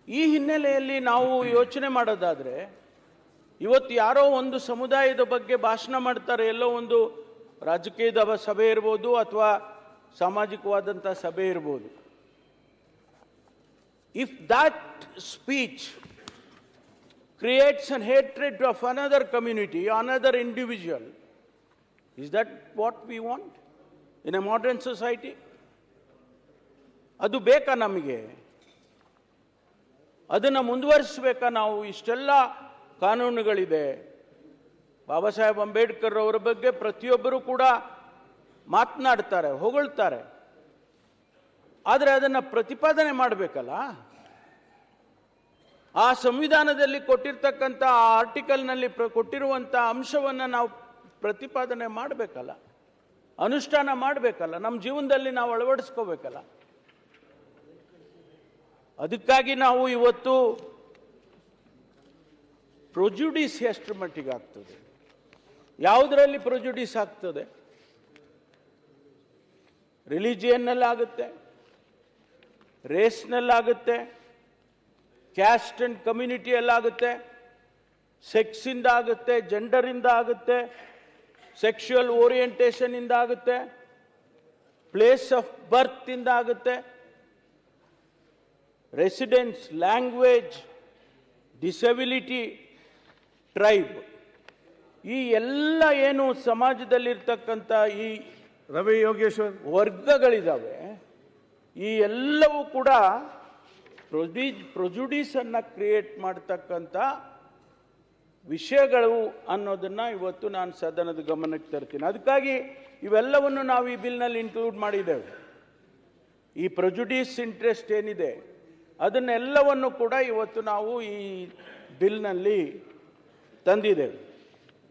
ಈ ಹಿನ್ನೆಲೆಯಲ್ಲಿ ನಾವು ಯೋಚನೆ ಮಾಡೋದಾದರೆ ಇವತ್ತು ಯಾರೋ ಒಂದು ಸಮುದಾಯದ ಬಗ್ಗೆ ಭಾಷಣ ಮಾಡ್ತಾರೆ, ಎಲ್ಲೋ ಒಂದು ರಾಜಕೀಯದ ಸಭೆ ಇರ್ಬೋದು ಅಥವಾ ಸಾಮಾಜಿಕವಾದಂಥ ಸಭೆ ಇರ್ಬೋದು. If that speech creates a hatred of another community, another individual, is that what we want in a modern society? ಅದು ಬೇಕಾ ನಮಗೆ? ಅದನ್ನು ಮುಂದುವರಿಸಬೇಕಾ ನಾವು? ಇಷ್ಟೆಲ್ಲ ಕಾನೂನುಗಳಿದೆ. ಬಾಬಾ ಸಾಹೇಬ್ ಅಂಬೇಡ್ಕರ್ ಅವರ ಬಗ್ಗೆ ಪ್ರತಿಯೊಬ್ಬರು ಕೂಡ ಮಾತನಾಡ್ತಾರೆ, ಹೊಗಳ್ತಾರೆ. ಆದರೆ ಅದನ್ನು ಪ್ರತಿಪಾದನೆ ಮಾಡಬೇಕಲ್ಲ. ಆ ಸಂವಿಧಾನದಲ್ಲಿ ಕೊಟ್ಟಿರ್ತಕ್ಕಂಥ ಆ ಆರ್ಟಿಕಲ್ನಲ್ಲಿ ಕೊಟ್ಟಿರುವಂಥ ಅಂಶವನ್ನು ನಾವು ಪ್ರತಿಪಾದನೆ ಮಾಡಬೇಕಲ್ಲ, ಅನುಷ್ಠಾನ ಮಾಡಬೇಕಲ್ಲ, ನಮ್ಮ ಜೀವನದಲ್ಲಿ ನಾವು ಅಳವಡಿಸ್ಕೋಬೇಕಲ್ಲ. ಅದಕ್ಕಾಗಿ ನಾವು ಇವತ್ತು ಪ್ರೊಜುಡಿಸ್ ಎಷ್ಟರ ಮಟ್ಟಿಗೆ ಆಗ್ತದೆ, ಯಾವುದರಲ್ಲಿ ಪ್ರೊಜುಡಿಸ್ ಆಗ್ತದೆ? ರಿಲಿಜಿಯನ್ನಲ್ಲಾಗುತ್ತೆ, ರೇಸ್ನಲ್ಲಾಗುತ್ತೆ, ಕ್ಯಾಸ್ಟ್ ಅಂಡ್ ಕಮ್ಯುನಿಟಿಯಲ್ಲಾಗುತ್ತೆ, ಸೆಕ್ಸಿಂದ ಆಗುತ್ತೆ, ಜೆಂಡರಿಂದ ಆಗುತ್ತೆ, ಸೆಕ್ಷುವಲ್ ಓರಿಯೆಂಟೇಷನಿಂದ ಆಗುತ್ತೆ, ಪ್ಲೇಸ್ ಆಫ್ ಬರ್ತ್ ಇಂದ ಆಗುತ್ತೆ, ರೆಸಿಡೆನ್ಸ್, ಲ್ಯಾಂಗ್ವೇಜ್, ಡಿಸಬಿಲಿಟಿ, ಟ್ರೈಬ್, ಈ ಎಲ್ಲ ಏನು ಸಮಾಜದಲ್ಲಿರ್ತಕ್ಕಂಥ ಈ ರವಿ ಯೋಗೇಶ್ವರ್ ವರ್ಗಗಳಿದ್ದಾವೆ, ಈ ಎಲ್ಲವೂ ಕೂಡ ಪ್ರೊಜುಡಿಸನ್ನು ಕ್ರಿಯೇಟ್ ಮಾಡ್ತಕ್ಕಂಥ ವಿಷಯಗಳು ಅನ್ನೋದನ್ನು ಇವತ್ತು ನಾನು ಸದನದ ಗಮನಕ್ಕೆ ತರ್ತೀನಿ. ಅದಕ್ಕಾಗಿ ಇವೆಲ್ಲವನ್ನು ನಾವು ಈ ಬಿಲ್ನಲ್ಲಿ ಇನ್ಕ್ಲೂಡ್ ಮಾಡಿದ್ದೇವೆ. ಈ ಪ್ರೊಜುಡಿಸ್ ಇಂಟ್ರೆಸ್ಟ್ ಏನಿದೆ ಅದನ್ನೆಲ್ಲವನ್ನು ಕೂಡ ಇವತ್ತು ನಾವು ಈ ಬಿಲ್ನಲ್ಲಿ ತಂದಿದ್ದೇವೆ.